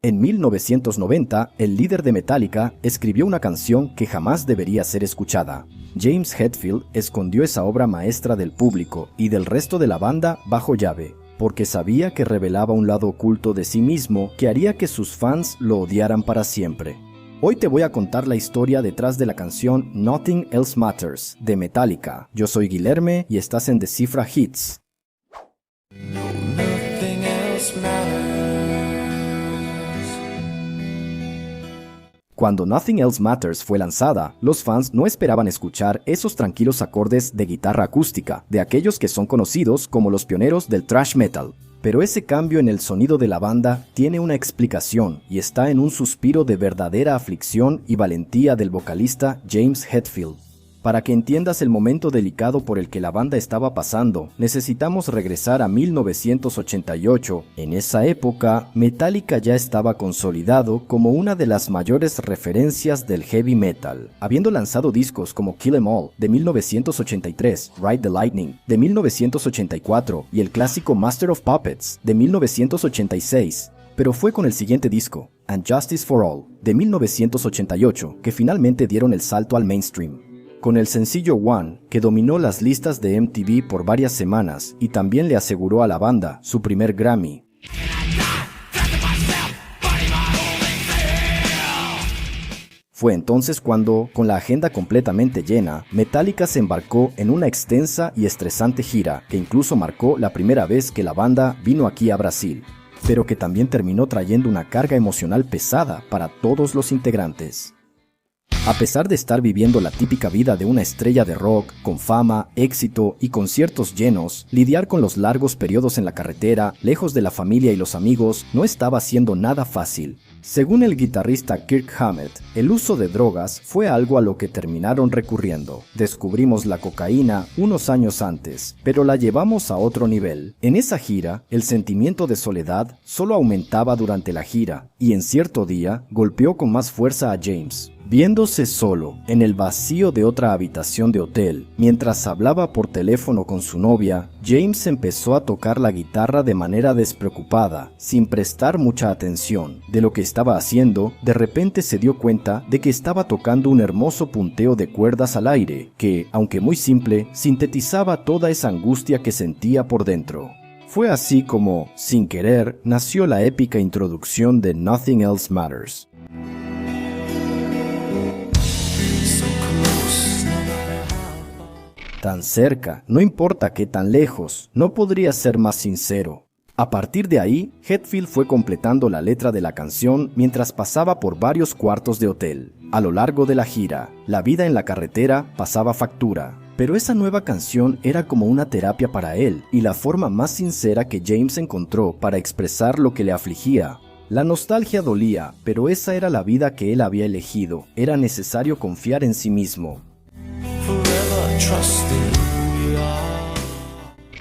En 1990, el líder de Metallica escribió una canción que jamás debería ser escuchada. James Hetfield escondió esa obra maestra del público y del resto de la banda bajo llave, porque sabía que revelaba un lado oculto de sí mismo que haría que sus fans lo odiaran para siempre. Hoy te voy a contar la historia detrás de la canción Nothing Else Matters de Metallica. Yo soy Guilherme y estás en Descifra Hits. Cuando Nothing Else Matters fue lanzada, los fans no esperaban escuchar esos tranquilos acordes de guitarra acústica, de aquellos que son conocidos como los pioneros del thrash metal. Pero ese cambio en el sonido de la banda tiene una explicación y está en un suspiro de verdadera aflicción y valentía del vocalista James Hetfield. Para que entiendas el momento delicado por el que la banda estaba pasando, necesitamos regresar a 1988. En esa época, Metallica ya estaba consolidado como una de las mayores referencias del heavy metal, habiendo lanzado discos como Kill 'Em All de 1983, Ride the Lightning de 1984 y el clásico Master of Puppets de 1986. Pero fue con el siguiente disco, And Justice for All, de 1988, que finalmente dieron el salto al mainstream. Con el sencillo One, que dominó las listas de MTV por varias semanas y también le aseguró a la banda su primer Grammy. Fue entonces cuando, con la agenda completamente llena, Metallica se embarcó en una extensa y estresante gira que incluso marcó la primera vez que la banda vino aquí a Brasil, pero que también terminó trayendo una carga emocional pesada para todos los integrantes. A pesar de estar viviendo la típica vida de una estrella de rock, con fama, éxito y conciertos llenos, lidiar con los largos periodos en la carretera, lejos de la familia y los amigos, no estaba siendo nada fácil. Según el guitarrista Kirk Hammett, el uso de drogas fue algo a lo que terminaron recurriendo. Descubrimos la cocaína unos años antes, pero la llevamos a otro nivel. En esa gira, el sentimiento de soledad solo aumentaba durante la gira, y en cierto día golpeó con más fuerza a James. Viéndose solo, en el vacío de otra habitación de hotel, mientras hablaba por teléfono con su novia, James empezó a tocar la guitarra de manera despreocupada, sin prestar mucha atención. De lo que estaba haciendo, de repente se dio cuenta de que estaba tocando un hermoso punteo de cuerdas al aire, que, aunque muy simple, sintetizaba toda esa angustia que sentía por dentro. Fue así como, sin querer, nació la épica introducción de Nothing Else Matters. Tan cerca, no importa qué tan lejos, no podría ser más sincero. A partir de ahí, Hetfield fue completando la letra de la canción mientras pasaba por varios cuartos de hotel. A lo largo de la gira, la vida en la carretera pasaba factura. Pero esa nueva canción era como una terapia para él y la forma más sincera que James encontró para expresar lo que le afligía. La nostalgia dolía, pero esa era la vida que él había elegido. Era necesario confiar en sí mismo.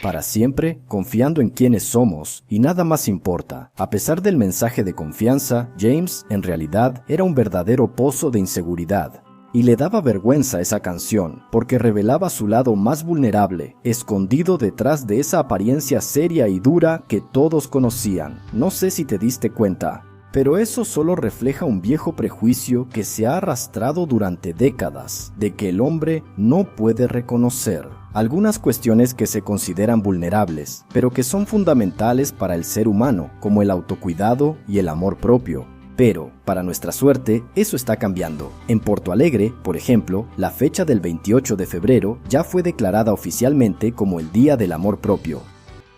Para siempre, confiando en quienes somos, y nada más importa. A pesar del mensaje de confianza, James, en realidad, era un verdadero pozo de inseguridad. Y le daba vergüenza esa canción, porque revelaba su lado más vulnerable, escondido detrás de esa apariencia seria y dura que todos conocían. No sé si te diste cuenta, pero eso solo refleja un viejo prejuicio que se ha arrastrado durante décadas, de que el hombre no puede reconocer algunas cuestiones que se consideran vulnerables, pero que son fundamentales para el ser humano, como el autocuidado y el amor propio. Pero, para nuestra suerte, eso está cambiando. En Porto Alegre, por ejemplo, la fecha del 28 de febrero ya fue declarada oficialmente como el Día del Amor Propio.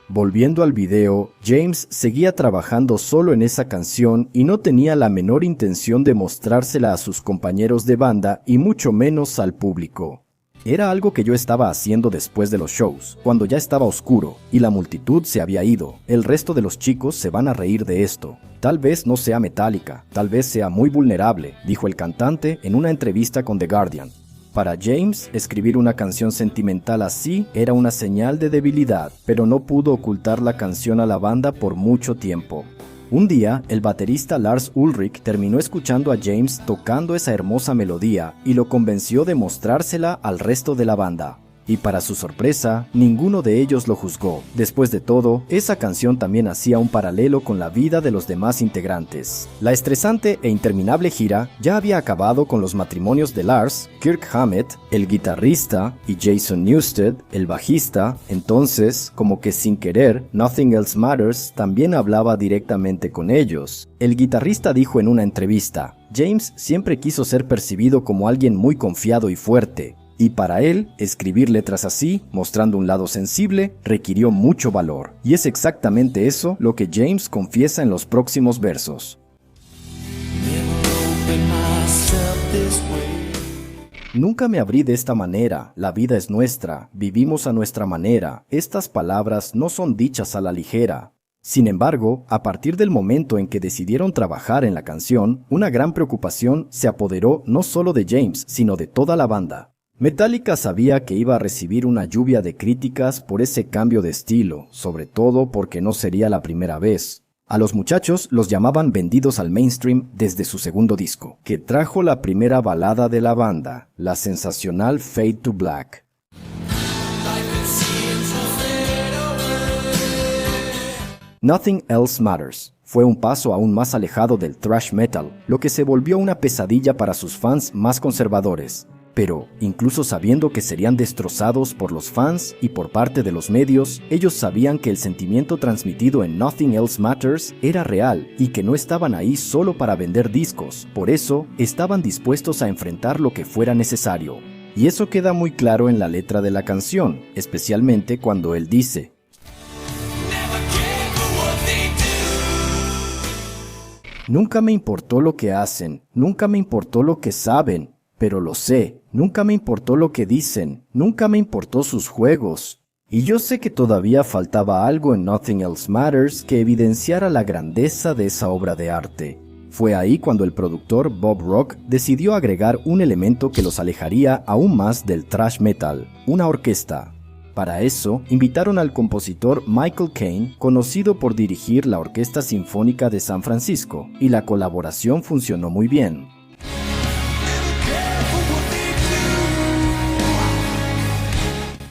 Volviendo al video, James seguía trabajando solo en esa canción y no tenía la menor intención de mostrársela a sus compañeros de banda y mucho menos al público. Era algo que yo estaba haciendo después de los shows, cuando ya estaba oscuro y la multitud se había ido. El resto de los chicos se van a reír de esto. Tal vez no sea Metallica, tal vez sea muy vulnerable, dijo el cantante en una entrevista con The Guardian. Para James, escribir una canción sentimental así era una señal de debilidad, pero no pudo ocultar la canción a la banda por mucho tiempo. Un día, el baterista Lars Ulrich terminó escuchando a James tocando esa hermosa melodía y lo convenció de mostrársela al resto de la banda. Y para su sorpresa, ninguno de ellos lo juzgó. Después de todo, esa canción también hacía un paralelo con la vida de los demás integrantes. La estresante e interminable gira ya había acabado con los matrimonios de Lars, Kirk Hammett, el guitarrista, y Jason Newsted, el bajista. Entonces, como que sin querer, Nothing Else Matters también hablaba directamente con ellos. El guitarrista dijo en una entrevista: James siempre quiso ser percibido como alguien muy confiado y fuerte. Y para él, escribir letras así, mostrando un lado sensible, requirió mucho valor. Y es exactamente eso lo que James confiesa en los próximos versos. Nunca me abrí de esta manera, la vida es nuestra, vivimos a nuestra manera, estas palabras no son dichas a la ligera. Sin embargo, a partir del momento en que decidieron trabajar en la canción, una gran preocupación se apoderó no solo de James, sino de toda la banda. Metallica sabía que iba a recibir una lluvia de críticas por ese cambio de estilo, sobre todo porque no sería la primera vez. A los muchachos los llamaban vendidos al mainstream desde su segundo disco, que trajo la primera balada de la banda, la sensacional Fade to Black. Nothing Else Matters fue un paso aún más alejado del thrash metal, lo que se volvió una pesadilla para sus fans más conservadores. Pero, incluso sabiendo que serían destrozados por los fans y por parte de los medios, ellos sabían que el sentimiento transmitido en Nothing Else Matters era real y que no estaban ahí solo para vender discos. Por eso, estaban dispuestos a enfrentar lo que fuera necesario. Y eso queda muy claro en la letra de la canción, especialmente cuando él dice: Nunca me importó lo que hacen, nunca me importó lo que saben, pero lo sé, nunca me importó lo que dicen, nunca me importó sus juegos. Y yo sé que todavía faltaba algo en Nothing Else Matters que evidenciara la grandeza de esa obra de arte. Fue ahí cuando el productor Bob Rock decidió agregar un elemento que los alejaría aún más del thrash metal, una orquesta. Para eso, invitaron al compositor Michael Caine, conocido por dirigir la Orquesta Sinfónica de San Francisco, y la colaboración funcionó muy bien.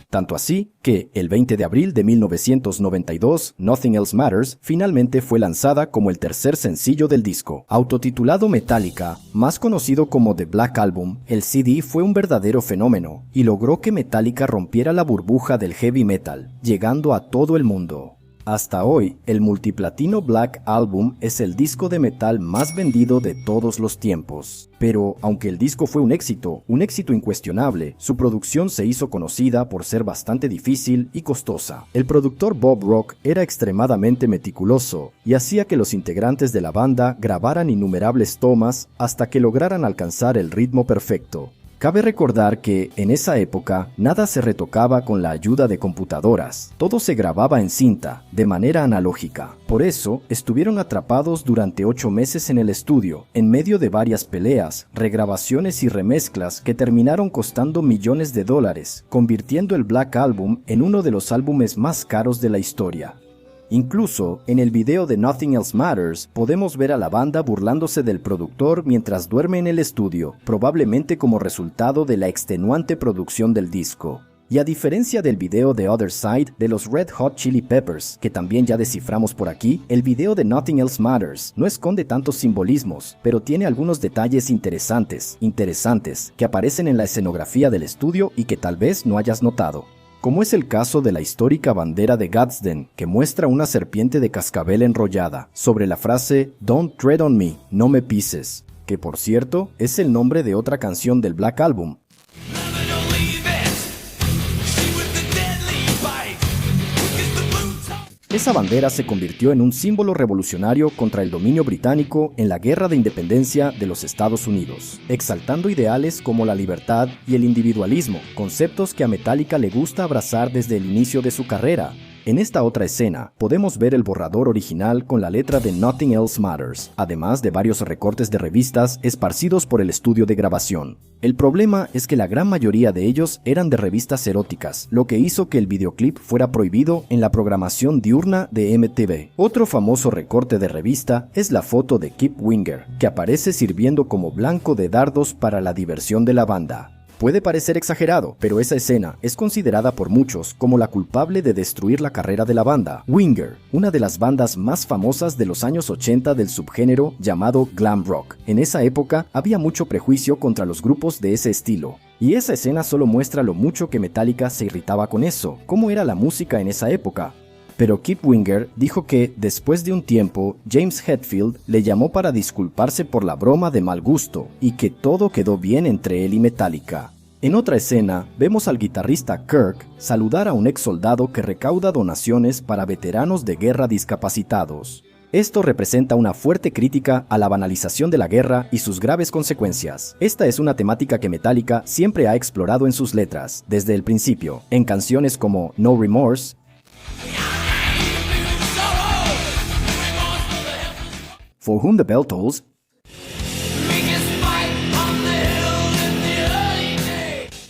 Tanto así que, el 20 de abril de 1992, Nothing Else Matters finalmente fue lanzada como el tercer sencillo del disco. Autotitulado Metallica, más conocido como The Black Album, el CD fue un verdadero fenómeno y logró que Metallica rompiera la burbuja del heavy metal, llegando a todo el mundo. Hasta hoy, el multiplatino Black Album es el disco de metal más vendido de todos los tiempos. Pero, aunque el disco fue un éxito incuestionable, su producción se hizo conocida por ser bastante difícil y costosa. El productor Bob Rock era extremadamente meticuloso y hacía que los integrantes de la banda grabaran innumerables tomas hasta que lograran alcanzar el ritmo perfecto. Cabe recordar que, en esa época, nada se retocaba con la ayuda de computadoras. Todo se grababa en cinta, de manera analógica. Por eso, estuvieron atrapados durante 8 meses en el estudio, en medio de varias peleas, regrabaciones y remezclas que terminaron costando millones de dólares, convirtiendo el Black Album en uno de los álbumes más caros de la historia. Incluso, en el video de Nothing Else Matters, podemos ver a la banda burlándose del productor mientras duerme en el estudio, probablemente como resultado de la extenuante producción del disco. Y a diferencia del video de Other Side de los Red Hot Chili Peppers, que también ya desciframos por aquí, el video de Nothing Else Matters no esconde tantos simbolismos, pero tiene algunos detalles interesantes, que aparecen en la escenografía del estudio y que tal vez no hayas notado. Como es el caso de la histórica bandera de Gadsden, que muestra una serpiente de cascabel enrollada, sobre la frase "Don't tread on me", no me pises, que por cierto es el nombre de otra canción del Black Album. Esa bandera se convirtió en un símbolo revolucionario contra el dominio británico en la Guerra de Independencia de los Estados Unidos, exaltando ideales como la libertad y el individualismo, conceptos que a Metallica le gusta abrazar desde el inicio de su carrera. En esta otra escena, podemos ver el borrador original con la letra de Nothing Else Matters, además de varios recortes de revistas esparcidos por el estudio de grabación. El problema es que la gran mayoría de ellos eran de revistas eróticas, lo que hizo que el videoclip fuera prohibido en la programación diurna de MTV. Otro famoso recorte de revista es la foto de Kip Winger, que aparece sirviendo como blanco de dardos para la diversión de la banda. Puede parecer exagerado, pero esa escena es considerada por muchos como la culpable de destruir la carrera de la banda Winger, una de las bandas más famosas de los años 80 del subgénero llamado glam rock. En esa época había mucho prejuicio contra los grupos de ese estilo. Y esa escena solo muestra lo mucho que Metallica se irritaba con eso, cómo era la música en esa época. Pero Kip Winger dijo que, después de un tiempo, James Hetfield le llamó para disculparse por la broma de mal gusto y que todo quedó bien entre él y Metallica. En otra escena, vemos al guitarrista Kirk saludar a un ex soldado que recauda donaciones para veteranos de guerra discapacitados. Esto representa una fuerte crítica a la banalización de la guerra y sus graves consecuencias. Esta es una temática que Metallica siempre ha explorado en sus letras, desde el principio, en canciones como No Remorse, For Whom the Bell Tolls,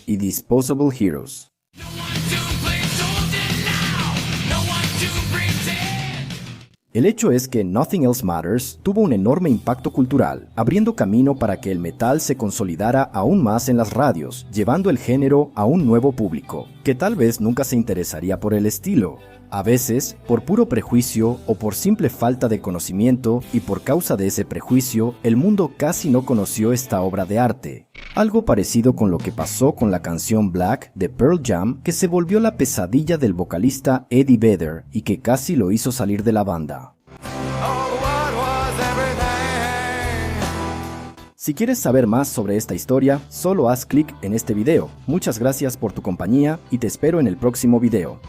y Disposable Heroes. El hecho es que Nothing Else Matters tuvo un enorme impacto cultural, abriendo camino para que el metal se consolidara aún más en las radios, llevando el género a un nuevo público, que tal vez nunca se interesaría por el estilo. A veces, por puro prejuicio o por simple falta de conocimiento, y por causa de ese prejuicio, el mundo casi no conoció esta obra de arte. Algo parecido con lo que pasó con la canción Black de Pearl Jam, que se volvió la pesadilla del vocalista Eddie Vedder y que casi lo hizo salir de la banda. Si quieres saber más sobre esta historia, solo haz clic en este video. Muchas gracias por tu compañía y te espero en el próximo video.